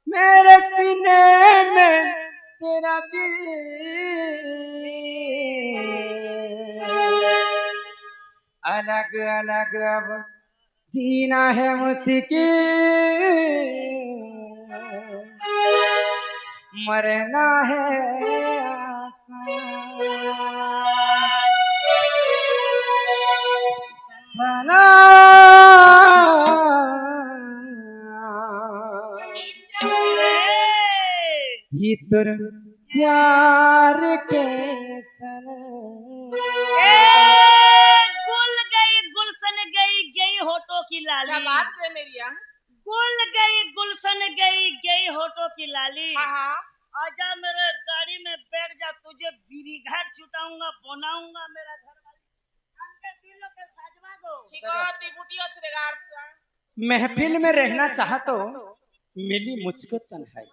मेरे सीने में तेरा दिल अलग अलग अब जीना है मुश्किल, मरना है आसान। सना ही तुर प्यार के गुल गई गुलशन गई गई होठों की लाली। क्या बात है मेरी यहाँ? गुल गई गुलशन गई गई होठों की लाली। हाँ आजा मेरे गाड़ी में बैठ जा, तुझे बीड़ी घाट छुटाऊंगा, बनाऊंगा मेरा घर वाली हमके दिलों के साजवा गो। ठीक है टिपुटी छुड़ेगा। महफिल में रहना चाहा तो मिली मुझको तन्हाई,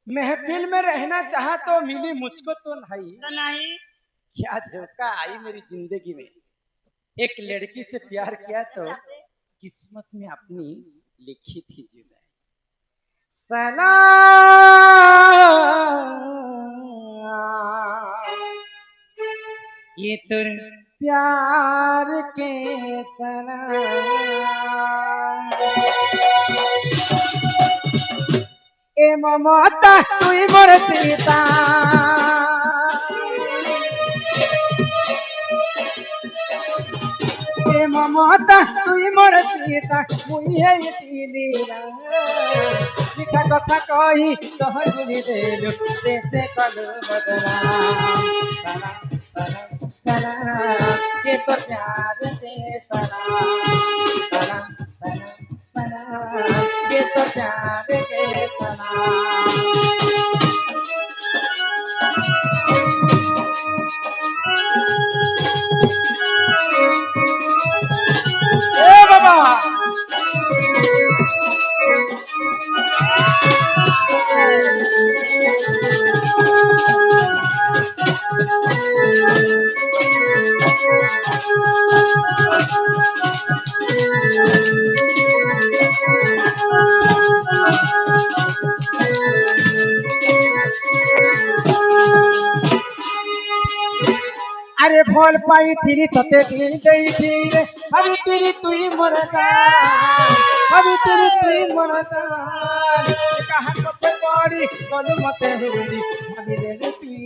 महफिल में रहना चाहा तो मिली मुझको तन्हाई। नहीं क्या झोंका आई मेरी जिंदगी में, एक लड़की से प्यार किया तो किस्मत में अपनी लिखी थी जुदाई। सलाम ये तुर प्यार के सलाम। ए ममता तुई मोर सीता, ए ममता तुई मोर सीता, मुई है तीलीरा लिखा कथा कही तोहर गुली देलु से कलु बदला। सलाम सलाम सलाम ये तो प्यार के सलाम। सलाम सलाम सलाम ये तो प्यार के सलाम। ए बाबा अरे भोल पाई थी तते दिल गई थी रे, अभी तेरी तुई मोर जान, अभी तेरी तुई मोर जान। कहाँ कुछ पड़ी बोलू मते हुई अभी तेरी तुई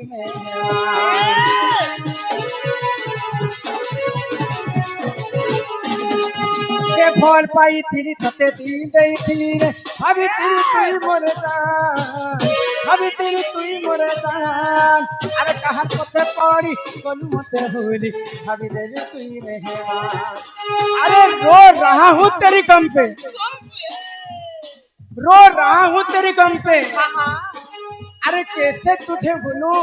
के भोल पाई थी तते दिल गई थी रे, अभी तेरी तुई मोर जान, अभी तेरी तुई मोर जान। अरे कहाँ कुछ पड़ी बोलू मते हुई अभी तेरी तुई मेहमान। अरे रो रहा हूँ तेरी गम पे, रो रहा हूँ तेरी गम पे। अरे कैसे तुझे भूलूं,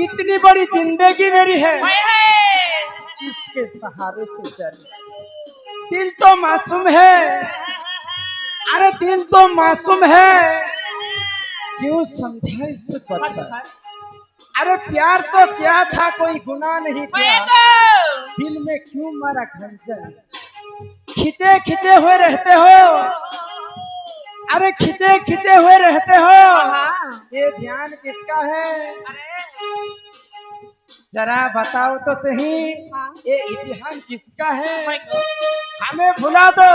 इतनी बड़ी जिंदगी मेरी है किसके सहारे से चली। दिल तो मासूम है, अरे दिल तो मासूम है, क्यों समझा इस पत्थर। अरे प्यार तो क्या था, कोई गुनाह नहीं किया, दिल में क्यों मारा खंजर। खिंचे खिंचे हुए रहते हो, अरे खिंचे खिंचे हुए रहते हो, ये ध्यान किसका है जरा बताओ तो सही, ये इतिहास किसका है। हमें भुला दो,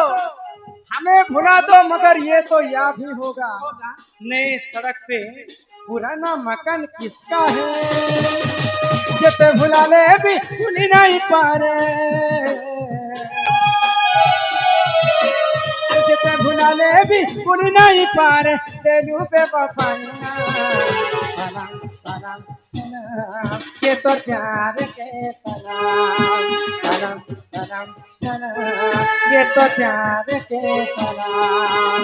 हमें भुला दो, मगर ये तो याद ही होगा नए सड़क पे पुराना मकान किसका है। जब भुला ले भी भूल नहीं पारे, जब भुला ले भी भूल नहीं पारे, तेलू पे वफाना। सलाम सलाम सलाम ये तो प्यार के सलाम। सलाम सलाम सलाम ये तो प्यार के सलाम।